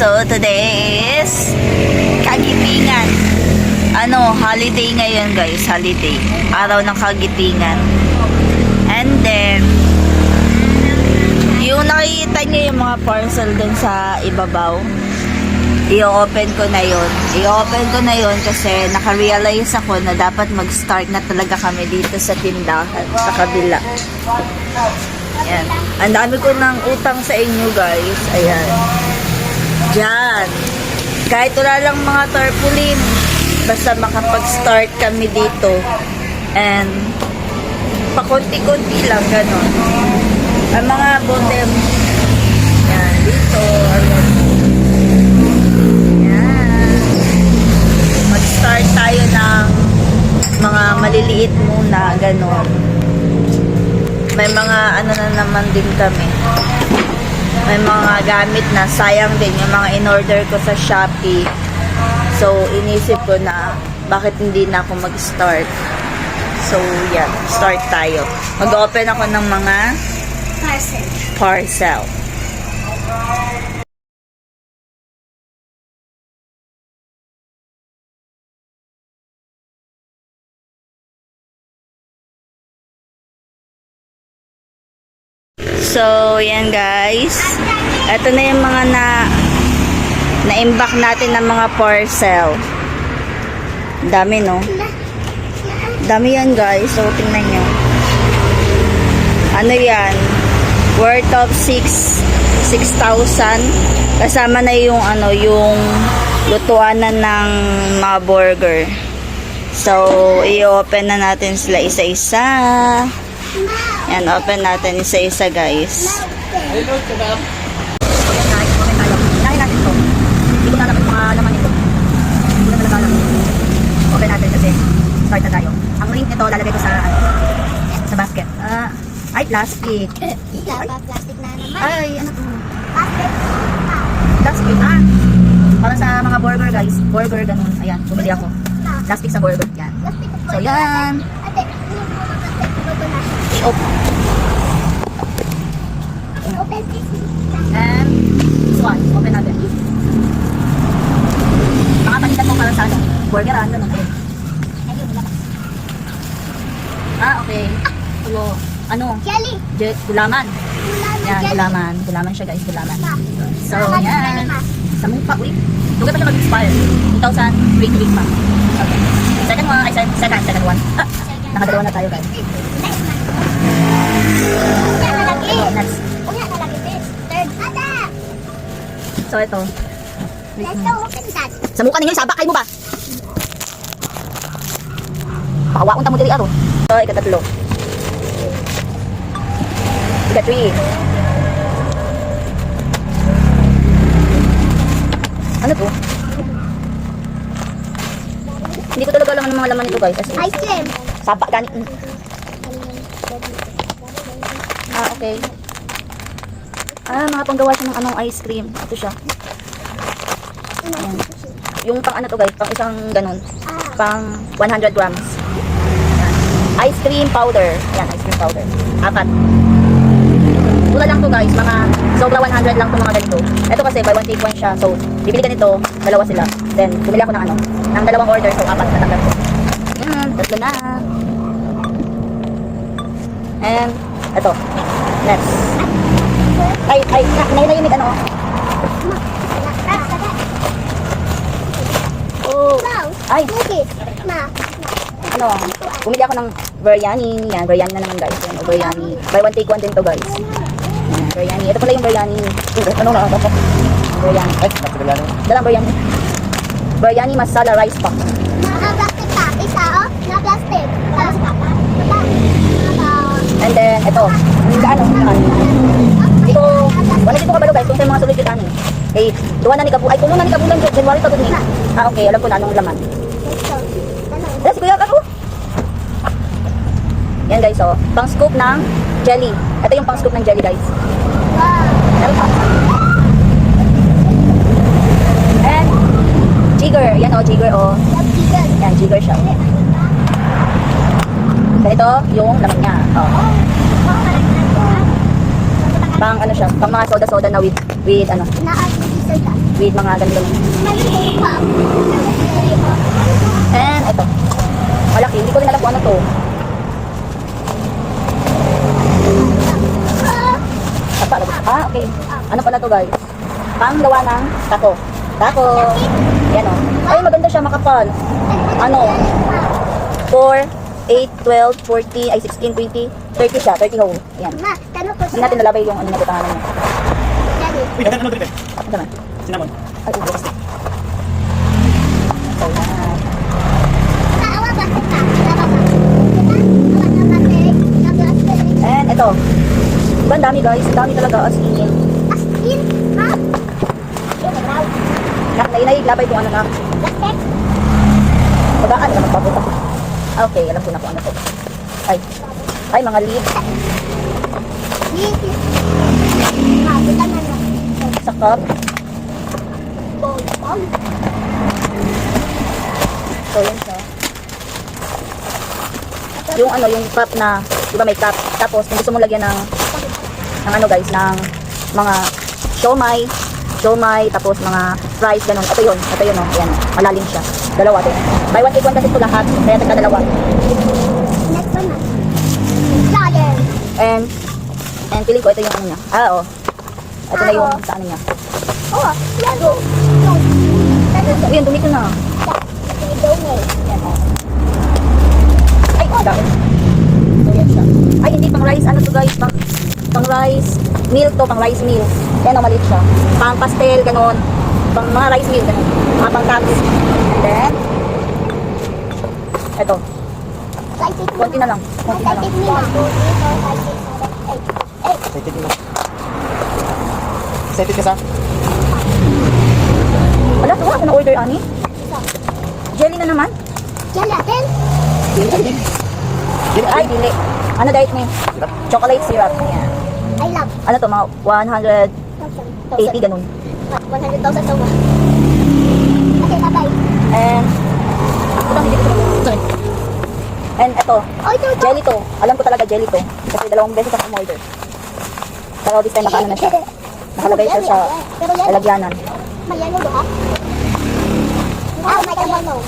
So, today is Kagitingan. Holiday ngayon guys. Holiday. Araw ng Kagitingan. And then, yung nakikita nyo yung mga parcel dun sa ibabaw, i-open ko na yun. I-open ko na yun kasi naka-realize ako na dapat mag-start na talaga kami dito sa tindahan, sa kabila. Ayan. Ang dami ko ng utang sa inyo guys. Ayan. Diyan. Kahit wala lang mga tarpaulin, basta makapag-start kami dito. And pakunti-kunti lang, ganon. Ang mga bottom, yan, dito, ayan. Yan. Mag-start tayo ng mga maliliit muna, ganon. May mga na naman din kami. May mga gamit na sayang din yung mga in-order ko sa Shopee. So, inisip ko na bakit hindi na ako mag-start. So, yan. Start tayo. Mag-open ako ng mga parcel. So, yan guys. Ito na yung mga na-imbak natin ng mga parcel. Dami, no? Dami yan guys. So, tingnan nyo. Ano yan? Worth of 6,000. Kasama na yung yung lutuanan ng mga burger. So, i-open na natin sila isa-isa. Yan, open natin isa-isa guys. Ayan guys, open tayo. Ilahin natin ito. Hindi ko lalapit mga laman nito. Hindi ko talaga alam. Open natin kasi start na tayo. Ang link nito lalagay ko sa basket. Ay, plastic. Plastic na naman. Ay, ano to? Plastic. Plastic, para sa mga burger guys. Burger, ganun. Ayan, bumili ako. Plastic sa burger. Yan. So, yan. Ate, ano yung mga plastic? Ito na. I-open. Open this. And this one, open natin. Makapalitan mo para sa burger, ganun. Ayun, labas. Okay. Jelly. Gulaman. Yan, Jelly. gulaman. Gulaman siya guys, gulaman. So, Gulaman, yan. gulaman. Sa mukha, uy. Huwag pa siya mag-expire. 2000, pa. Okay. Second one. Nakadalawa na tayo guys. Next. Third. Ate! So, ito. Let's go open that. Sa mukha ninyo, sabak kayo mo ba? Pakawaon ta mo diri aro. So, ikatatlo. Ika-3. Ano to? Hindi ko talaga alam ang mga laman nito guys. Ice cream. Sabak ganit. Okay. Mga panggawa siya ng ice cream. Ito siya. Ayan. Yung pang to guys, pang isang ganun. Pang 100 grams. Ayan. Ice cream powder. Ayan, ice cream powder. 4. Mura lang to guys, mga sobra 100 lang to mga ganito. Ito kasi buy one take one siya. So, bibili ka nito, dalawa sila. Then, bumili ako ng ng dalawang order. So, 4 na tanggap ko. Ayan, tatlo na. And, ito. Next. Ay, nahimik Oh. Ay. Ma. Bumili ako ng biryani. Yan, biryani na naman guys. Yan, biryani. Buy one take one din to guys. Yan, biryani. Ito pala yung biryani. Biryani. Dalang biryani. Biryani masala rice pack. Plastic pa. Isa, na plastic. And then, ito. Wala dito kabalo guys. Kung sa'yo mga sulit kita eh, duwa na ni Kabulan. Ay, tulong na ni Kabulan. January pa dun okay. Alam ko na anong laman. Yes, kuya ka. Yan guys, pang scoop ng jelly. Ito yung pang scoop ng jelly guys. And jigger. Yan jigger Yan, jigger siya. Ito yung laman niya. Pang siya, pang mga soda-soda na with Na-artificial ka. with mga ganito. Maliit pa. And ito. Malaki. Hindi ko rin alam kung ano to. Okay. Ano pala to guys? Panggawa ng tako. Tako. Yan o. Ay, maganda siya, makapal. Ano? 4, 8, 12, 14, ay 16, 20, 30 siya. 30 hole. Yan. Ma, tanong ko Hindi natin lalabay yung ano na tangalan niya. Daddy. Uy, ano trip? Ako naman. Cinnamon. Ay, ubo. So, yan. Naawa ba kita? Naawa ba? Kita? Awa na plastic. Na plastic. And ito. Diba ang dami guys? Ang dami talaga as in. As in, ha? Nailabay kung ano na. Plastic. Magaan na magpapunta. Okay, alam ko na kung ano to. Ay, mga lead. Kita na na. Sa cup. Ball. So, yan siya. Yung ano, yung cup na, di ba may cup. Tapos, kung gusto mo lagyan ng ano guys, ng mga siomay, tapos mga fries, ganun. Ito yun, oh. Ayan, malalim siya. Dalawa din. Buy one, take one kasi ito lahat. Kaya nagkadalawa. Next one na. Lion. And feeling ko ito yung ano niya. Oo. Ito na yung sa ano niya. Oh, yellow. No. So, yun, dumi ko na. Yan, oh. Ay, dami. So, yan siya. Ay, hindi pang rice. Ano to guys? Pang rice meal to. Pang rice meal. Yan, oh, maliit siya. Pang pastel, ganun. Pang mga rice meal, ganun. Mga pang cakes. And then, ito. Konti na lang. Konti na lang. Excited mo. Excited ka sa? Wala, wala ko na-order, Ani. Jelly na naman. Gelatin. Ay, dili. Ano diet mo? Chocolate syrup. Ayan. I love. Ano to, mga 180 ganun. 100,000 to mo. Okay, bye-bye. And, ito lang, hindi ko sorry. And ito, Oh, ito. jelly to. Alam ko talaga jelly to. Kasi 2 beses ako umorder. Pero this time nakaano na siya. Nakalagay siya sa lalagyanan. May yellow do, ha? Ah, may yellow.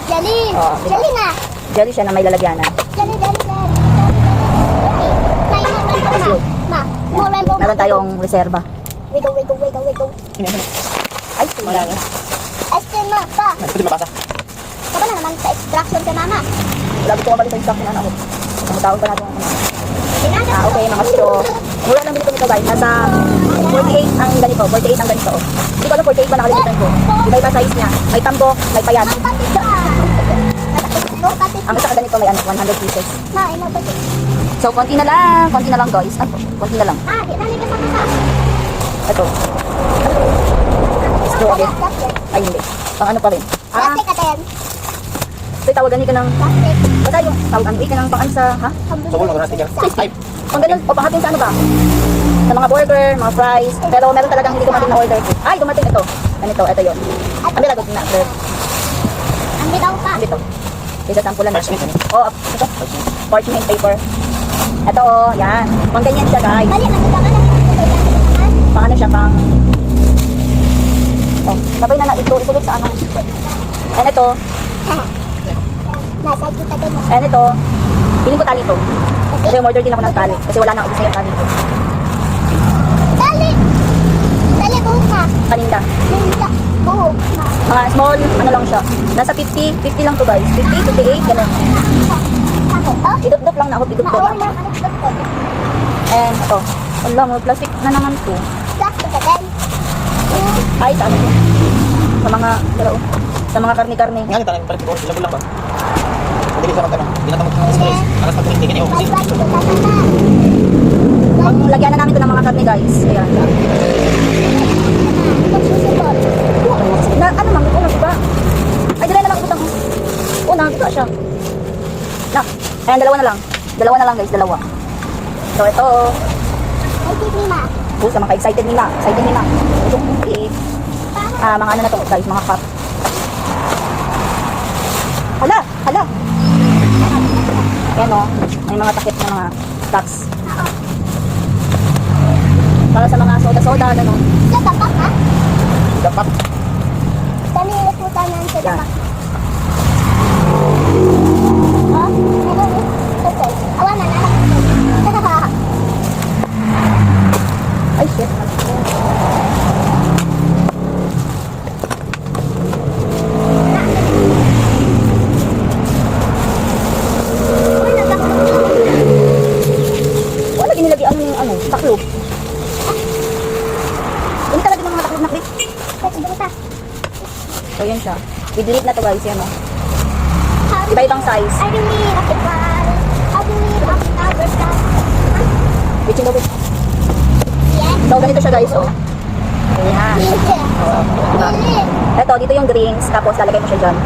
Jelly. Oh, diba? Jelly na. Jelly siya na may lalagyanan. Jelly. Okay. May rainbow ma. More rainbow. Meron tayong reserva. Wiggle. Ay, wala nga. Estima pa. Pwede mabasa. Ito na naman sa extraction sa mama. Wala gusto ko mabalik sa stock na ako. Ang taon pa natin ang ano. Ginagawa. Okay, mga straw. Mura lang dito guys. Nasa 48 ang ganito. 48 ang ganito. Hindi ko alam 48 ba nakalimutan ko. Iba-iba size niya. May tambok, may payat. Ang isa ka ganito may ano, 100 pieces. So, konti na lang guys. Ano, konti na lang. Ito. Straw ulit. Ay, hindi. Pang ano pa rin. Plastic ka din. Ito tawagan ka ng, Plastic. basta yung tawagan ka ng pang ano sa, ha? Sa ulo ko na sticker. Ay, Kung ganun, o pahatin sa ano ba? Sa mga burger, mga fries. Pero meron talagang hindi dumating na order ko. Ay, dumating ito. Ganito, ito yun. Ang bilagod na, sir. Ang bitaw pa. Ang dito. Isa sampulan na siya. Parchment, Oh, ito. Parchment paper. Ito, oh, yan. Pang ganyan siya, guys. Mali, nakita ka na. Pang ano siya, pang... Oh, sabay na ito. Isulog sa ano. And ito, Nasa kita din mo. and ito. Piling ko tali ito. Kasi umorder din ako ng tali. Kasi wala na ako gusto yung tali ito. Dali. Dali, buhok ka. Paninda. Linda. Buhok. Mga small, ano lang siya. Nasa 50 lang to guys. 50, 58, ganun. Oh, Idot-dot lang na ako, idot-dot. na. And ito. Wala mo, plastic na naman to. Plastic ka din. Ay, sa ano to? Sa mga, pero, sa mga karni-karni. nga nito, parang ko, isa ko lang ba? Hindi ko sa binatamot ng space. Alas pag hindi ganyan. May plastic ka na. Ang lagyan na namin to ng mga karni guys. Ayan. Na, ano mang, ito na diba? Ay, dala na lang utang. Una, diba siya? Na, ayan, dalawa na lang. Dalawa na lang guys, dalawa. So, ito. Ay, hindi na. Sa mga excited nila. Excited nila. Ito, mga ano na to guys, mga cup. Hala! Ayan o, may mga takip na mga stocks. Para sa mga soda-soda, gano'n. Sa tapak, ha? Dapat. Dali, ikutan yan sa Yan. dapat. Oh, meron eh. Okay. Awan na, nanak. Ay, shit. Uy, nagkakaroon. Wala ginilagyan ano yung ano, taklob. Hindi talaga yung mga taklob na clip. Kasi doon sa. So, yun siya. I-delete na to guys, yan o. Iba-ibang size. I believe I can fly. I believe I can understand. Bitchin mo, bitch. Yes. So, ganito siya guys, oh. Ayan. Yes. Ito, dito yung drinks, tapos lalagay mo siya dyan.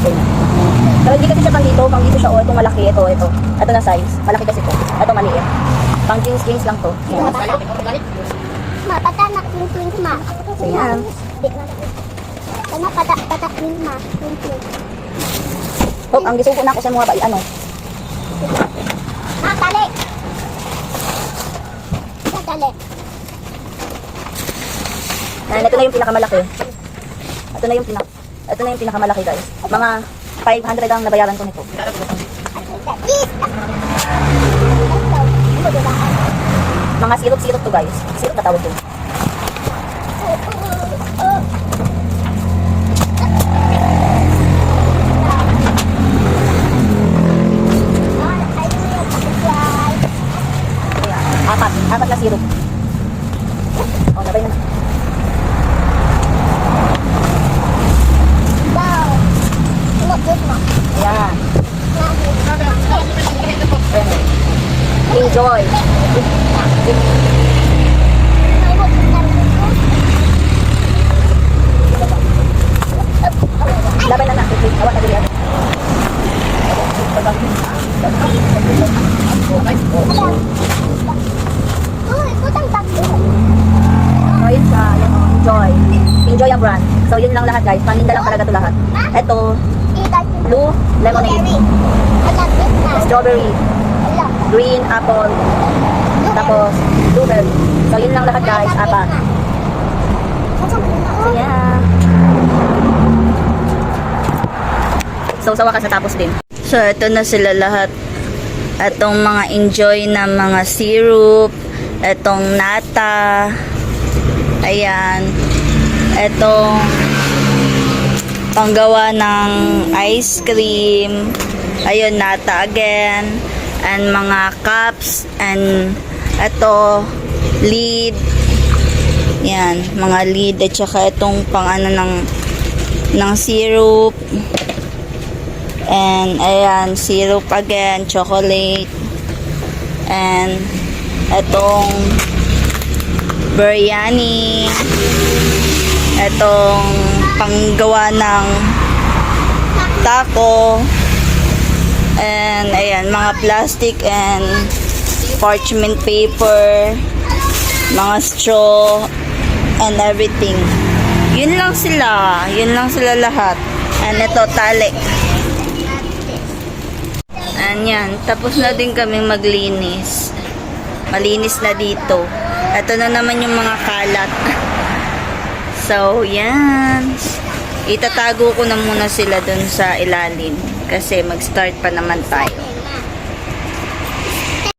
Ganyan. Pero hindi kasi siya pang dito siya, oh, itong malaki, ito. Ito na size, malaki kasi ito. Ito maliit. Pang drinks lang to. Yan. Ma, patanak yung twins, ma. Ayan. Sana patak yung ma. Yung twins. Oh, ang gisuko na ako sa mga ano. Ma, tali. Tali. Ayan, ito na yung pinakamalaki. Ito na yung pinakamalaki guys. Mga 500 ang nabayaran ko nito. Mga syrup to guys. Syrup na tawag ko. Ayan, apat na syrup. Oh, nabay na. Ayan. Enjoy. Laban na na. Awan na dilihan. So, yun siya. Yan o. Enjoy. Enjoy ang brand. So, yun lang lahat guys. Paninda lang talaga ito lahat. Ito, blue, lemonade, strawberry, green, apple, tapos blueberry. So, yun lang lahat guys. Apat. So, yeah. So, sa wakas natapos din. So, ito na sila lahat. Itong mga enjoy na mga syrup. Itong nata. Ayan. Itong panggawa ng ice cream. Ayun, nata again. And mga cups. And ito, lid. Yan, mga lid. At saka itong pang ano ng syrup. And ayan, syrup again, chocolate. And itong biryani. Itong panggawa ng taco. And ayan, mga plastic and parchment paper, mga straw and everything. Yun lang sila lahat. And ito, tali. Yan, tapos na din kaming maglinis. Malinis na dito. Ito na naman yung mga kalat. So, yan. Itatago ko na muna sila dun sa ilalim. Kasi mag-start pa naman tayo.